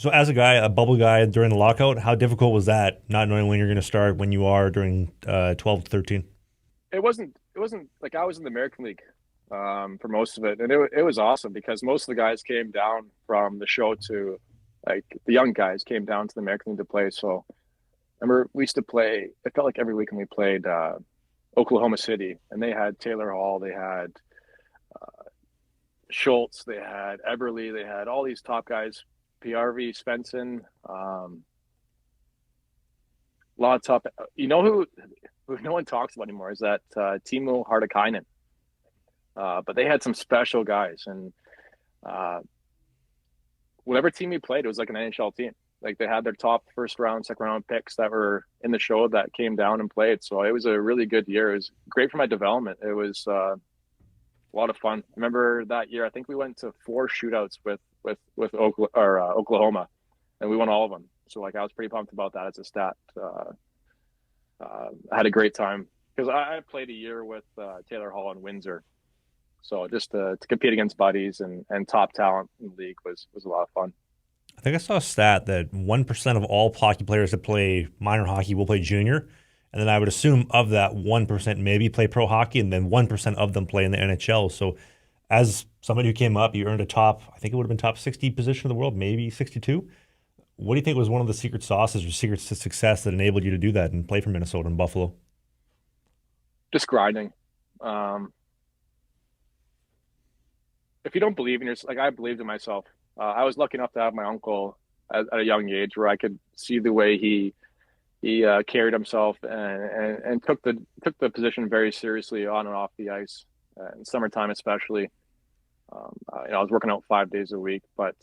So as a guy, a bubble guy during the lockout, how difficult was that not knowing when you're going to start when you are during 12 to 13? It wasn't like I was in the American League for most of it, and it was awesome because most of the guys came down from the show to like the young guys came down to the American League to play. So I remember we used to play. It felt like every weekend we played Oklahoma City, and they had Taylor Hall, they had Schultz, they had Eberle, they had all these top guys, PRV, Svensson, a lot of top. You know who no one talks about anymore is that Timo Hardakainen. But they had some special guys, and uh, whatever team we played, it was like an NHL team. Like they had their top first round, second round picks that were in the show that came down and played. So it was a really good year. It was great for my development. It was a lot of fun. I remember that year. I think we went to four shootouts with Oklahoma, and we won all of them. So like I was pretty pumped about that as a stat. I had a great time because I played a year with Taylor Hall in Windsor. So just to compete against buddies and top talent in the league was a lot of fun. I think I saw a stat that 1% of all hockey players that play minor hockey will play junior. And then I would assume of that 1% maybe play pro hockey, and then 1% of them play in the NHL. So as somebody who came up, you earned a top, I think it would have been top 60 position in the world, maybe 62. What do you think was one of the secret sauces or secrets to success that enabled you to do that and play for Minnesota and Buffalo? Just grinding. Um, if you don't believe in yourself, like I believed in myself. I was lucky enough to have my uncle at a young age where I could see the way he carried himself and took the position very seriously on and off the ice in summertime especially. I was working out 5 days a week, but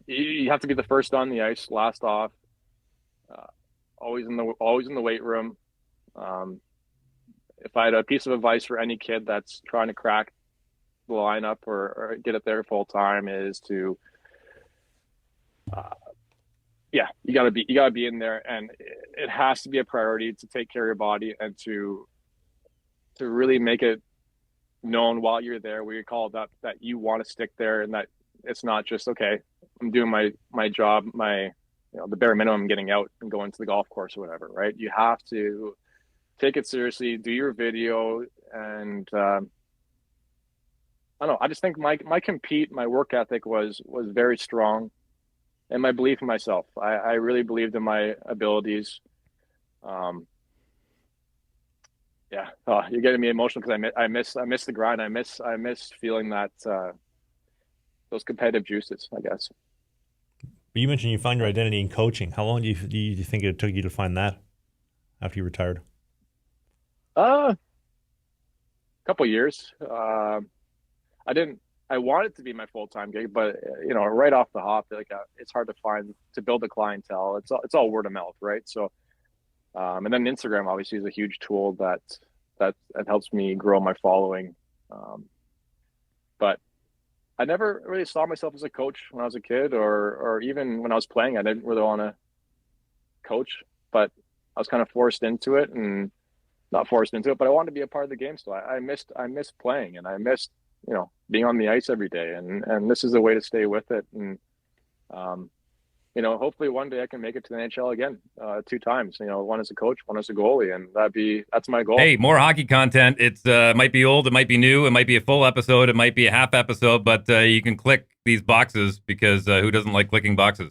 you have to be the first on the ice, last off, uh, always in the weight room. Um, if I had a piece of advice for any kid that's trying to crack the lineup or get it there full time is to uh, yeah, you gotta be in there, and it has to be a priority to take care of your body and to really make it known while you're there where you call it that you want to stick there and that it's not just okay. I'm doing my job, the bare minimum, getting out and going to the golf course or whatever. Right? You have to take it seriously, do your video, and I don't know. I just think my work ethic was very strong, and my belief in myself. I really believed in my abilities. Um, yeah, you're getting me emotional because I miss the grind. I miss feeling that those competitive juices, I guess. But you mentioned you found your identity in coaching. How long do you think it took you to find that after you retired? A couple years. I didn't. I wanted it to be my full time gig, but right off the hop, like it's hard to build a clientele. It's all word of mouth, right? So, and then Instagram obviously is a huge tool that helps me grow my following. Um, but I never really saw myself as a coach when I was a kid, or even when I was playing. I didn't really want to coach, but I was kind of forced into it, and not forced into it, but I wanted to be a part of the game. So I missed playing, and I missed being on the ice every day, and this is a way to stay with it. And um, hopefully one day I can make it to the NHL again, two times. One as a coach, one as a goalie, and that's my goal. Hey, more hockey content. It's might be old, it might be new, it might be a full episode, it might be a half episode, but you can click these boxes because who doesn't like clicking boxes?